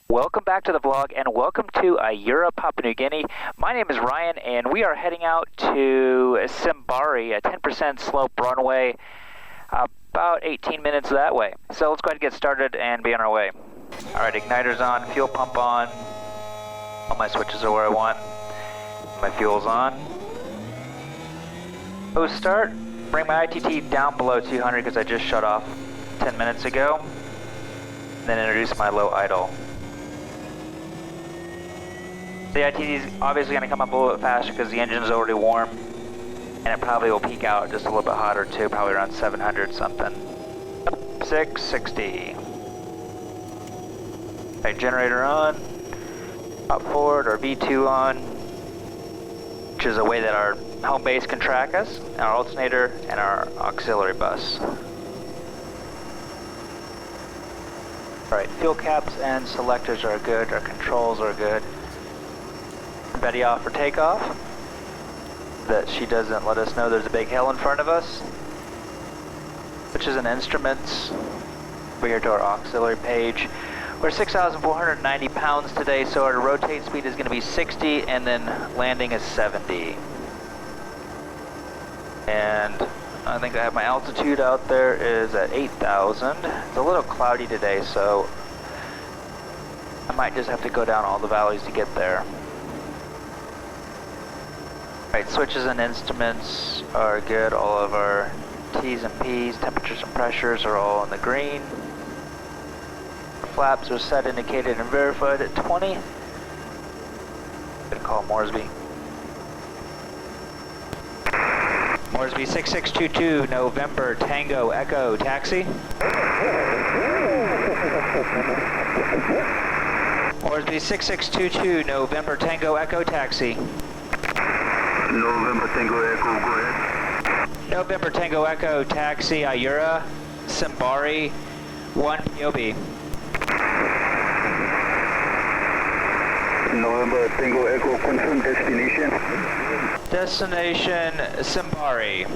Welcome back to the vlog and welcome to Ayura, Papua New Guinea. My name is Ryan and we are heading out to Symbari, a 10% slope runway, about 18 minutes that way. So let's go ahead and get started and be on our way. Alright, igniter's on, fuel pump on. All my switches are where I want. My fuel's on. Go start. Bring my ITT down below 200 because I just shut off 10 minutes ago. Then introduce my low idle. The ITT is obviously going to come up a little bit faster because the engine's already warm. And it probably will peak out just a little bit hotter too, probably around 700 something. 660. Right, generator on. Top forward or V2 on. Which is a way that our home base can track us. Our alternator and our auxiliary bus. Alright, fuel caps and selectors are good, our controls are good. Ready off for takeoff. That she doesn't let us know there's a big hill in front of us. Which is an instruments. Over here to our auxiliary page. We're 6,490 pounds today, so our rotate speed is going to be 60 and then landing is 70. And I think I have my altitude out there is at 8,000. It's a little cloudy today, so I might just have to go down all the valleys to get there. Alright, switches and instruments are good. All of our T's and P's, temperatures and pressures are all in the green. Our flaps are set, indicated, and verified at 20. I'm gonna call Moresby. Moresby 6622, November, Tango, Echo, taxi. Moresby 6622, November, Tango, Echo, taxi. November Tango Echo, go ahead. November Tango Echo, taxi, Ayura, Symbari, 1 POB. November Tango Echo, confirm destination. Destination, Symbari.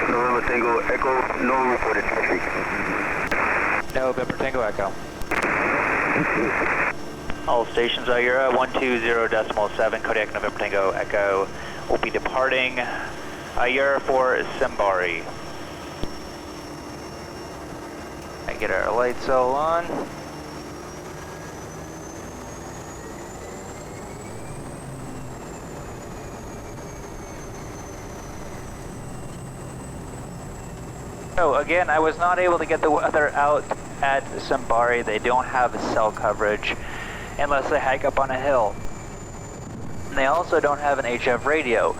November Tango Echo, no reported traffic. November Tango Echo. All stations Ayura, 120.7, Kodiak November Tango Echo will be departing Ayura for Symbari. I get our lights all on. So again, I was not able to get the weather out at Symbari. They don't have cell coverage unless they hike up on a hill. And they also don't have an HF radio.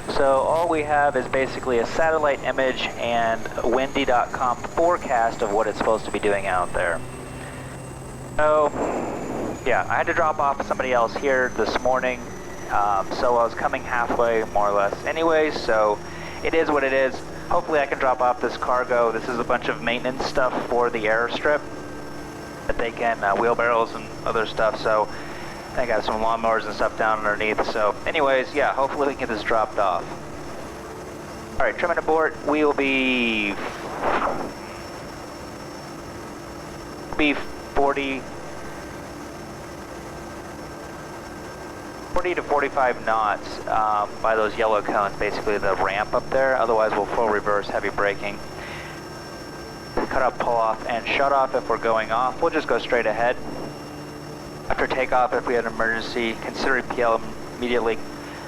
So all we have is basically a satellite image and a windy.com forecast of what it's supposed to be doing out there. So yeah, I had to drop off somebody else here this morning. So I was coming halfway more or less anyways, so it is what it is. Hopefully I can drop off this cargo. This is a bunch of maintenance stuff for the airstrip that they can, wheelbarrows and other stuff, so I got some lawnmowers and stuff down underneath. So anyways, yeah, hopefully we can get this dropped off. Alright, trimming aboard, we will be 40 to 45 knots by those yellow cones, basically the ramp up there. Otherwise we'll full reverse, heavy braking. Cut off, pull off, and shut off if we're going off. We'll just go straight ahead. After takeoff, if we had an emergency, consider EPL immediately.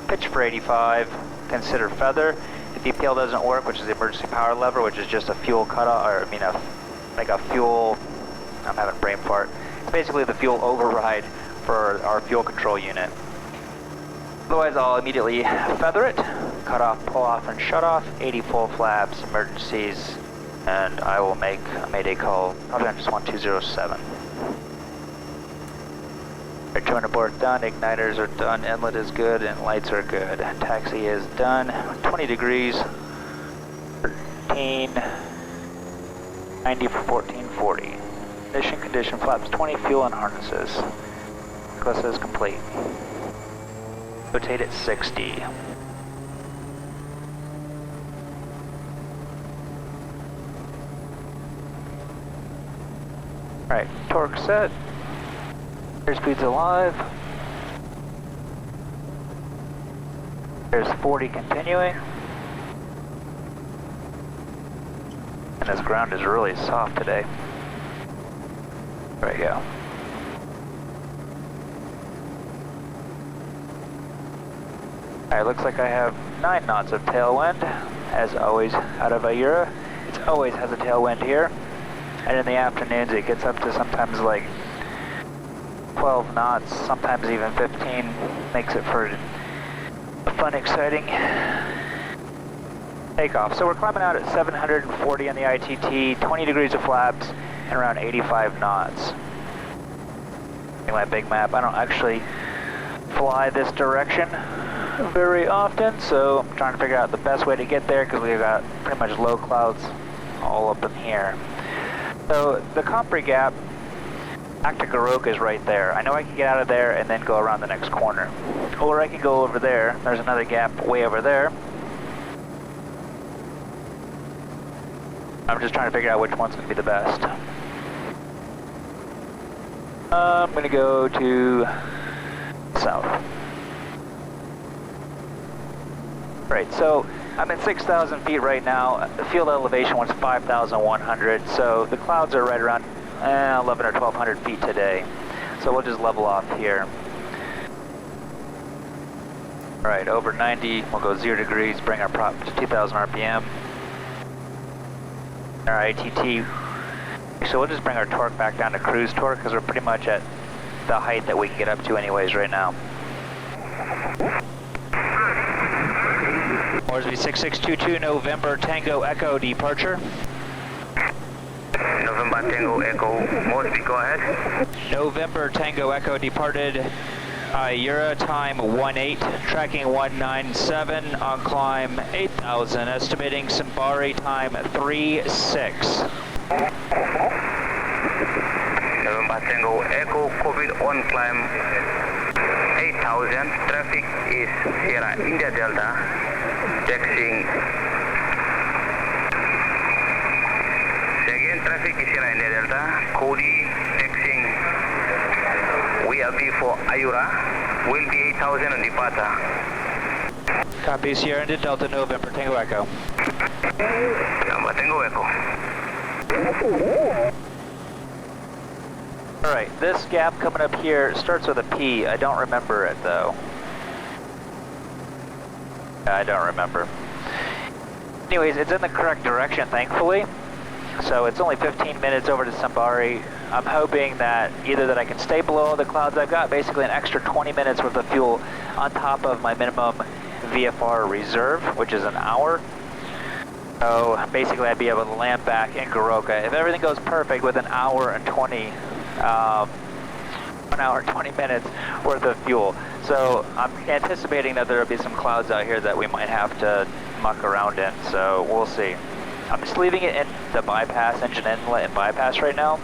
Pitch for 85, consider feather. If EPL doesn't work, which is the emergency power lever, which is just a fuel cutoff, or I mean like a fuel, I'm having a brain fart. It's basically the fuel override for our fuel control unit. Otherwise, I'll immediately feather it, cut off, pull off, and shut off. 80 full flaps, emergencies, and I will make a mayday call, probably on just 1207. Return aboard done, igniters are done, inlet is good, and lights are good. Taxi is done, 20 degrees, 13, 90 for 1440. Condition, flaps 20, fuel and harnesses. Checklist is complete. Rotate at 60. Alright, torque set. Airspeed's alive. There's 40 continuing. And this ground is really soft today. There we go. Alright, looks like I have 9 knots of tailwind, as always out of Ayura. It always has a tailwind here. And in the afternoons it gets up to sometimes like 12 knots, sometimes even 15. Makes it for a fun, exciting takeoff. So we're climbing out at 740 on the ITT, 20 degrees of flaps, and around 85 knots. In my big map, I don't actually fly this direction very often, so I'm trying to figure out the best way to get there because we've got pretty much low clouds all up in here. So the Compre Gap back to Goroka is right there. I know I can get out of there and then go around the next corner. Or I can go over there. There's another gap way over there. I'm just trying to figure out which one's going to be the best. I'm going to go to south. Right, so I'm at 6,000 feet right now. The field elevation was 5,100, so the clouds are right around 11 or 1,200 feet today. So we'll just level off here. All right, over 90, we'll go 0 degrees, bring our prop to 2,000 RPM. Our ITT, so we'll just bring our torque back down to cruise torque because we're pretty much at the height that we can get up to anyways right now. Moresby 6622, November Tango Echo departure. November Tango Echo, Moresby, go ahead. November Tango Echo departed Ayura, time 18, tracking 197, on climb 8,000, estimating Symbari time 36. November Tango Echo, COVID on climb 8,000, traffic is Sierra India Delta, taxiing. Again, traffic is Sierra India Delta, Cody, taxiing. VLP for Ayura, will be 8,000 on departure. Copy, Sierra India Delta, November Tango Echo. November Tango Echo. Alright, this gap coming up here starts with a P. I don't remember it though. I don't remember. Anyways, it's in the correct direction, thankfully. So it's only 15 minutes over to Symbari. I'm hoping that either that I can stay below the clouds. I've got basically an extra 20 minutes worth of fuel on top of my minimum VFR reserve, which is an hour. So basically I'd be able to land back in Goroka. If everything goes perfect with an hour and 1 hour and 20 minutes worth of fuel. So I'm anticipating that there'll be some clouds out here that we might have to muck around in, so we'll see. I'm just leaving it in the bypass, engine inlet and bypass right now.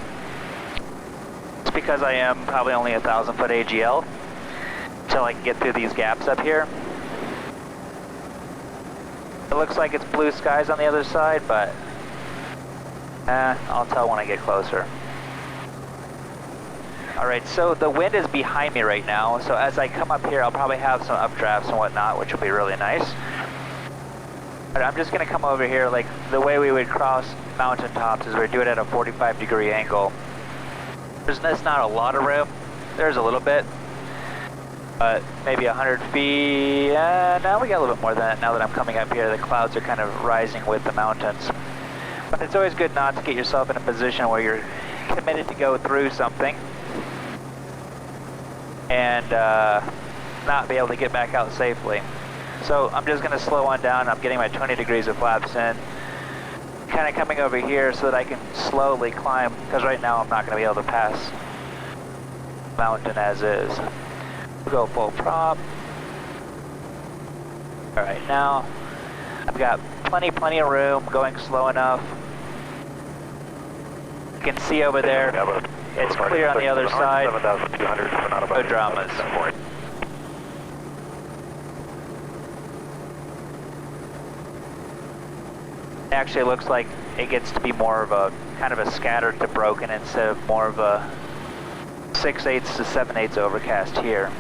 It's because I am probably only 1,000 foot AGL until I can get through these gaps up here. It looks like it's blue skies on the other side, but I'll tell when I get closer. Alright, so the wind is behind me right now, so as I come up here I'll probably have some updrafts and whatnot, which will be really nice. But I'm just going to come over here, like the way we would cross mountaintops is we do it at a 45-degree angle. There's not a lot of room, there's a little bit, but maybe 100 feet, now we got a little bit more than that now that I'm coming up here. The clouds are kind of rising with the mountains. But it's always good not to get yourself in a position where you're committed to go through something and not be able to get back out safely. So I'm just going to slow on down. I'm getting my 20 degrees of flaps in, kind of coming over here so that I can slowly climb, because right now I'm not going to be able to pass the mountain as is. We'll go full prop. Alright, now I've got plenty of room, going slow enough. You can see over there, it's clear on the other side. No dramas. It actually looks like it gets to be more of a kind of a scattered to broken instead of more of a 6/8 to 7/8 overcast here.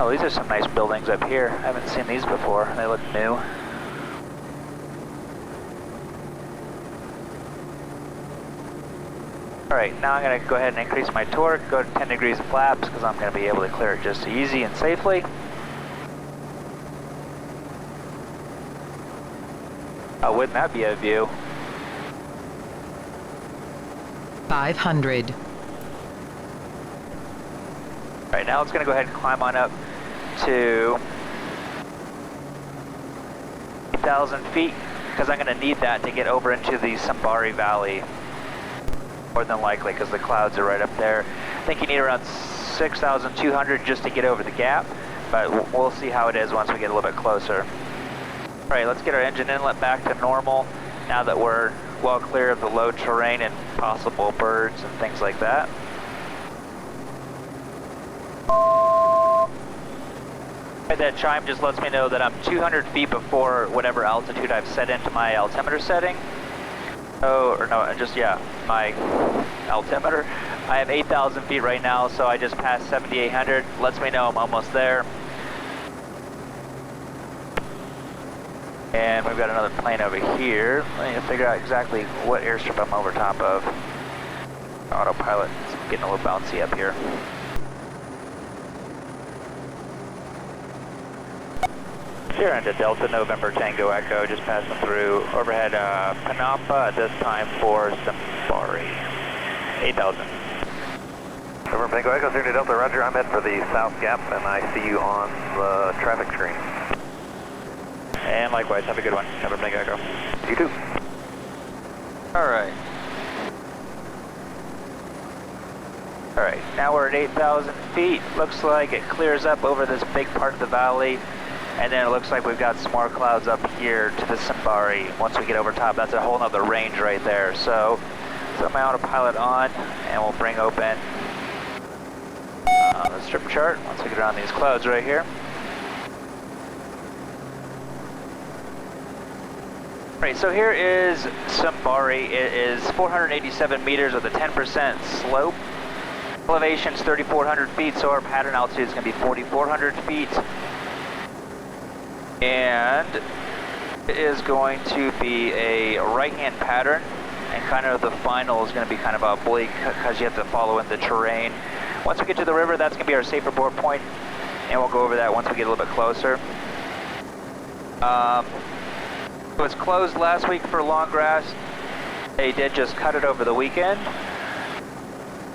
Oh, these are some nice buildings up here. I haven't seen these before. They look new. Alright, now I'm going to go ahead and increase my torque, go to 10 degrees of flaps, because I'm going to be able to clear it just easy and safely. Oh, wouldn't that be a view? 500. Alright, now it's going to go ahead and climb on up to 8,000 feet, because I'm going to need that to get over into the Symbari Valley. More than likely, because the clouds are right up there. I think you need around 6,200 just to get over the gap, but we'll see how it is once we get a little bit closer. Alright, let's get our engine inlet back to normal now that we're well clear of the low terrain and possible birds and things like that. That chime just lets me know that I'm 200 feet before whatever altitude I've set into my altimeter setting. Oh, or no, just, yeah, my altimeter. I have 8,000 feet right now, so I just passed 7,800. Lets me know I'm almost there. And we've got another plane over here. I need to figure out exactly what airstrip I'm over top of. Autopilot is getting a little bouncy up here. Sierra into Delta November Tango Echo, just passing through overhead Panapa at this time for Symbari. 8,000. November Tango Echo, Sierra into Delta, roger. I'm heading for the South Gap, and I see you on the traffic screen. And likewise, have a good one. November Tango Echo. You too. Alright. Alright, now we're at 8,000 feet. Looks like it clears up over this big part of the valley. And then it looks like we've got some more clouds up here to the Symbari. Once we get over top, that's a whole nother range right there. So, set my autopilot on, and we'll bring open the strip chart once we get around these clouds right here. Right, so here is Symbari. It is 487 meters with a 10% slope. Elevation's 3,400 feet, so our pattern altitude is going to be 4,400 feet. And it is going to be a right-hand pattern, and kind of the final is going to be kind of oblique because you have to follow in the terrain. Once we get to the river, that's going to be our safer board point, and we'll go over that once we get a little bit closer. It was closed last week for long grass. They did just cut it over the weekend.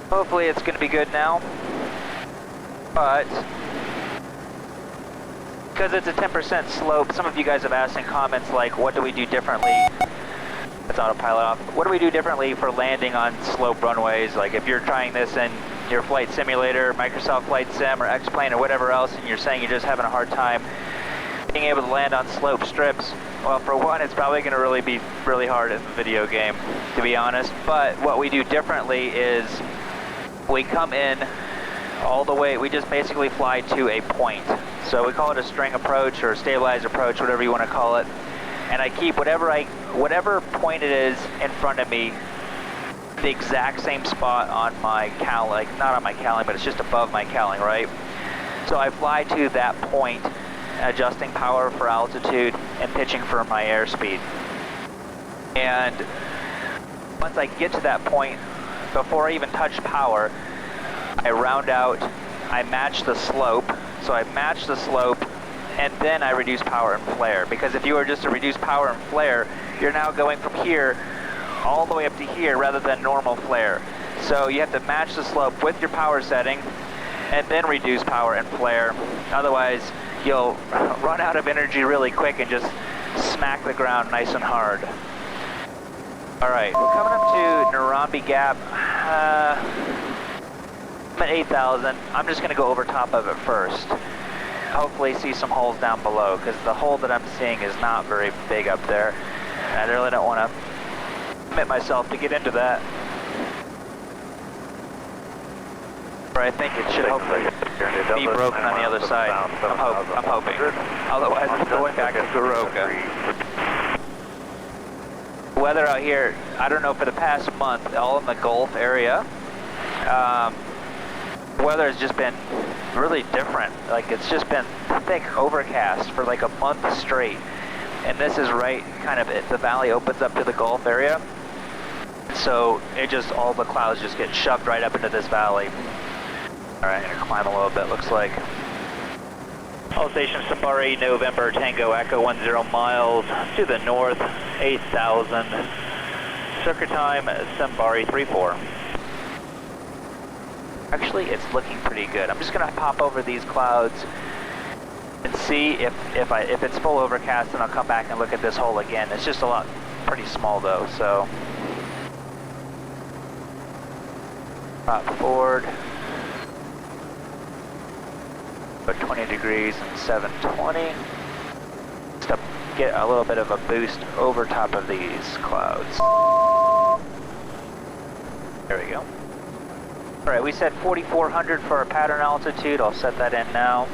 Hopefully it's going to be good now, but because it's a 10% slope, some of you guys have asked in comments like, what do we do differently? That's autopilot off. What do we do differently for landing on slope runways? Like if you're trying this in your flight simulator, Microsoft Flight Sim or X-Plane or whatever else, and you're saying you're just having a hard time being able to land on slope strips, well, for one, it's probably going to be really hard in the video game, to be honest. But what we do differently is we come in all the way, we just basically fly to a point. So we call it a string approach or a stabilized approach, whatever you want to call it. And I keep whatever point it is in front of me, the exact same spot on my cowling, not on my cowling, but it's just above my cowling, right? So I fly to that point, adjusting power for altitude and pitching for my airspeed. And once I get to that point, before I even touch power, I round out, I match the slope. So I match the slope, and then I reduce power and flare. Because if you were just to reduce power and flare, you're now going from here all the way up to here rather than normal flare. So you have to match the slope with your power setting, and then reduce power and flare. Otherwise, you'll run out of energy really quick and just smack the ground nice and hard. Alright, we're coming up to Narambi Gap. I'm at 8,000. I'm just going to go over top of it first. Hopefully see some holes down below, because the hole that I'm seeing is not very big up there. And I really don't want to commit myself to get into that. Or I think it should hopefully be broken on the other side. I'm hoping. Otherwise, it's going back to Garoka. Weather out here, I don't know, for the past month, all in the Gulf area, weather has just been really different. Like, it's just been thick overcast for like a month straight. And this is right, kind of, the valley opens up to the Gulf area. So it just, all the clouds just get shoved right up into this valley. All right, I'm gonna climb a little bit, looks like. All stations, Symbari, November, Tango, Echo, 10 miles to the north, 8,000. Circuit time, Symbari 34. Actually, it's looking pretty good. I'm just gonna pop over these clouds and see if it's full overcast, and I'll come back and look at this hole again. It's just pretty small though, so. Pop forward. About 20 degrees and 720. Just to get a little bit of a boost over top of these clouds. There we go. All right, we set 4,400 for our pattern altitude. I'll set that in now.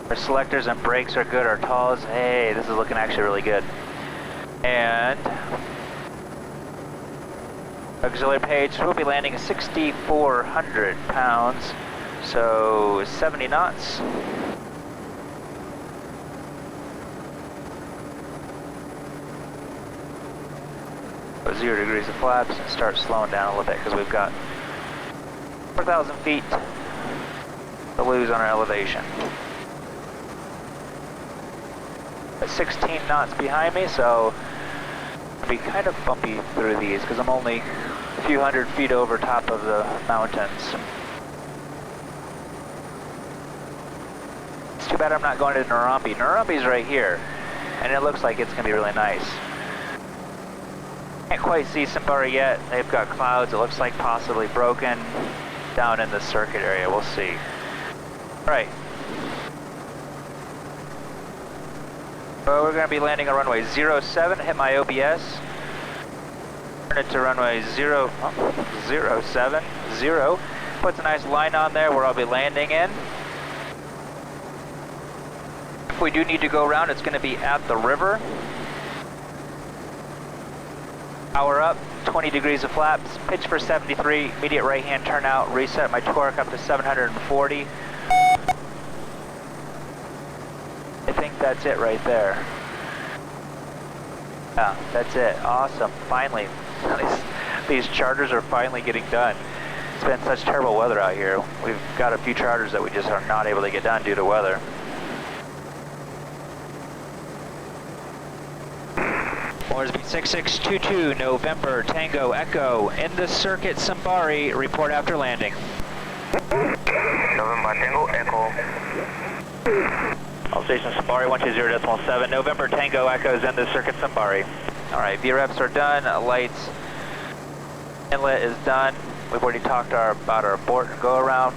Our selectors and brakes are good. Our taws, hey, this is looking actually really good. And auxiliary page, we'll be landing at 6,400 pounds. So 70 knots. Put 0 degrees of flaps and start slowing down a little bit because we've got 4,000 feet to lose on our elevation. At 16 knots behind me, so I'll be kind of bumpy through these because I'm only a few hundred feet over top of the mountains. Too bad I'm not going to Narambi. Narambi's right here, and it looks like it's going to be really nice. Can't quite see Symbari yet. They've got clouds. It looks like possibly broken down in the circuit area. We'll see. All right. So we're going to be landing on runway 07. Hit my OBS. Turn it to runway 070. Puts a nice line on there where I'll be landing in. If we do need to go around, it's going to be at the river. Power up, 20 degrees of flaps, pitch for 73, immediate right hand turnout, reset my torque up to 740. I think that's it right there. Yeah, that's it. Awesome. Finally. These charters are finally getting done. It's been such terrible weather out here. We've got a few charters that we just are not able to get done due to weather. Orsby 6622, November, Tango, Echo, in the circuit, Symbari, report after landing. November, Tango, Echo. All stations, Symbari 120.7, November, Tango, Echo's in the circuit, Symbari. All right, VREFs are done, lights, inlet is done. We've already talked about our abort and go around.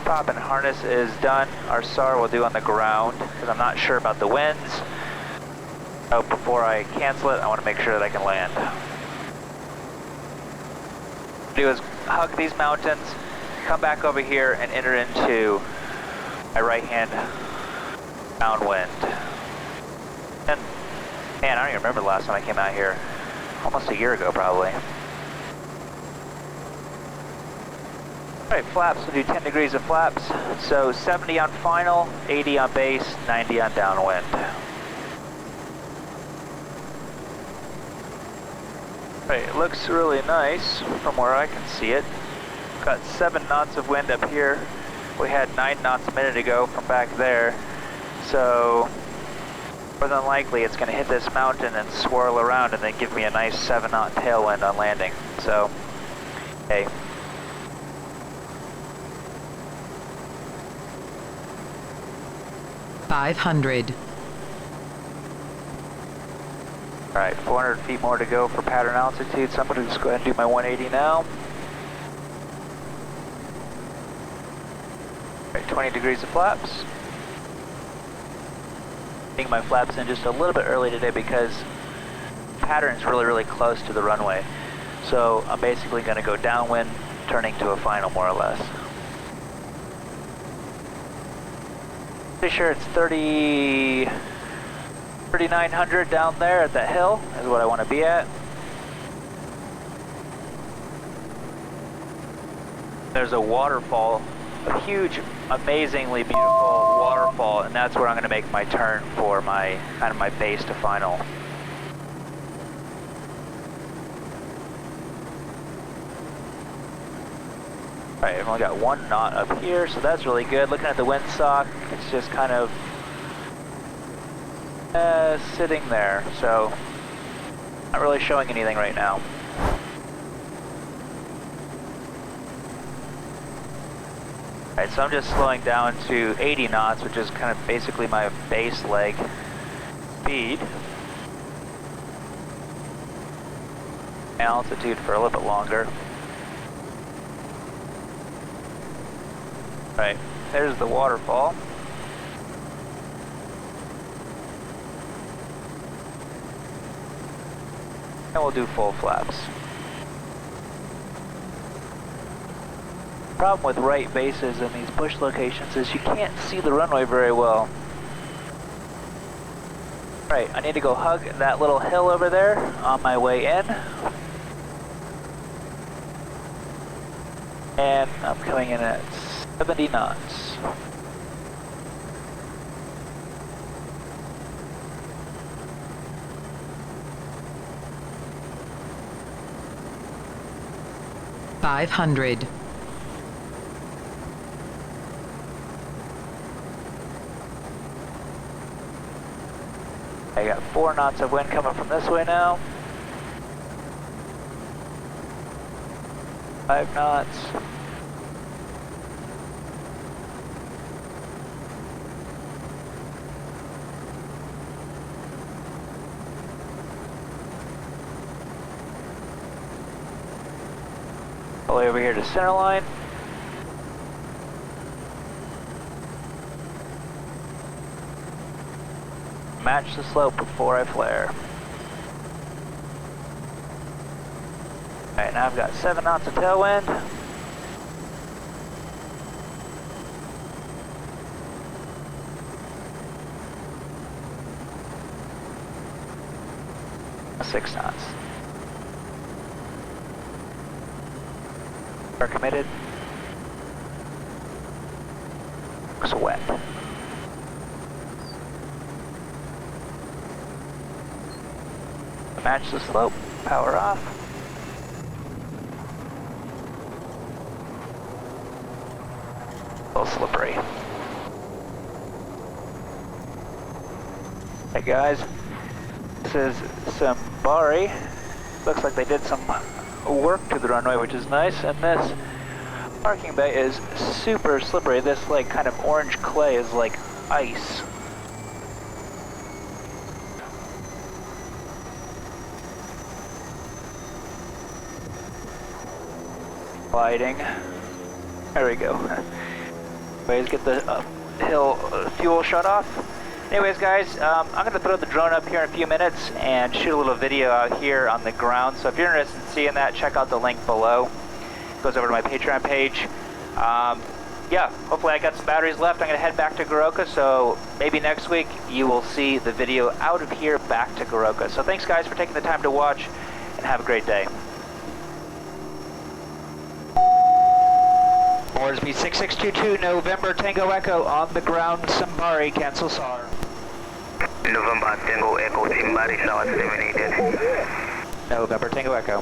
Prop and harness is done. Our SAR will do on the ground, because I'm not sure about the winds. So before I cancel it, I want to make sure that I can land. What I do is hug these mountains, come back over here and enter into my right hand downwind. And man, I don't even remember the last time I came out here. Almost a year ago probably. Alright, flaps, we'll do 10 degrees of flaps. So 70 on final, 80 on base, 90 on downwind. Right, it looks really nice from where I can see it. Got 7 knots of wind up here. We had 9 knots a minute ago from back there. So more than likely it's going to hit this mountain and swirl around and then give me a nice 7-knot tailwind on landing. So, hey. $500. Alright, 400 feet more to go for pattern altitude, so I'm going to just go ahead and do my 180 now. Alright, 20 degrees of flaps. Getting my flaps in just a little bit early today because pattern's really close to the runway. So I'm basically going to go downwind, turning to a final more or less. Pretty sure it's 3,900 down there at that hill is what I want to be at. There's a waterfall, a huge, amazingly beautiful waterfall, and that's where I'm going to make my turn for my kind of my base to final. Alright, I've only got 1 knot up here, so that's really good. Looking at the windsock, it's just kind of sitting there, so not really showing anything right now. Alright, so I'm just slowing down to 80 knots, which is kind of basically my base leg speed. Altitude for a little bit longer. Right, there's the waterfall. And we'll do full flaps. The problem with right bases in these bush locations is you can't see the runway very well. Right, I need to go hug that little hill over there on my way in. And I'm coming in at 70 knots. $500. I got 4 knots of wind coming from this way now. 5 knots. All the way over here to center line. Match the slope before I flare. Alright, now I've got 7 knots of tailwind. Six knots. Are committed. Looks wet. Match the slope, power off. A little slippery. Hey guys, this is Symbari. Looks like they did some work to the runway, which is nice, and this parking bay is super slippery. This like kind of orange clay is like ice. Gliding. There we go. Anyways, get the hill fuel shut off. Anyways, guys, I'm going to throw the drone up here in a few minutes and shoot a little video out here on the ground. So if you're interested in seeing that, check out the link below. It goes over to my Patreon page. Yeah, hopefully I got some batteries left. I'm going to head back to Goroka, so maybe next week you will see the video out of here back to Goroka. So thanks, guys, for taking the time to watch, and have a great day. Orders be 6622, November Tango Echo, on the ground, Symbari, cancel SAR. November Tango Echo, Symbari, shower terminated. November Tango Echo.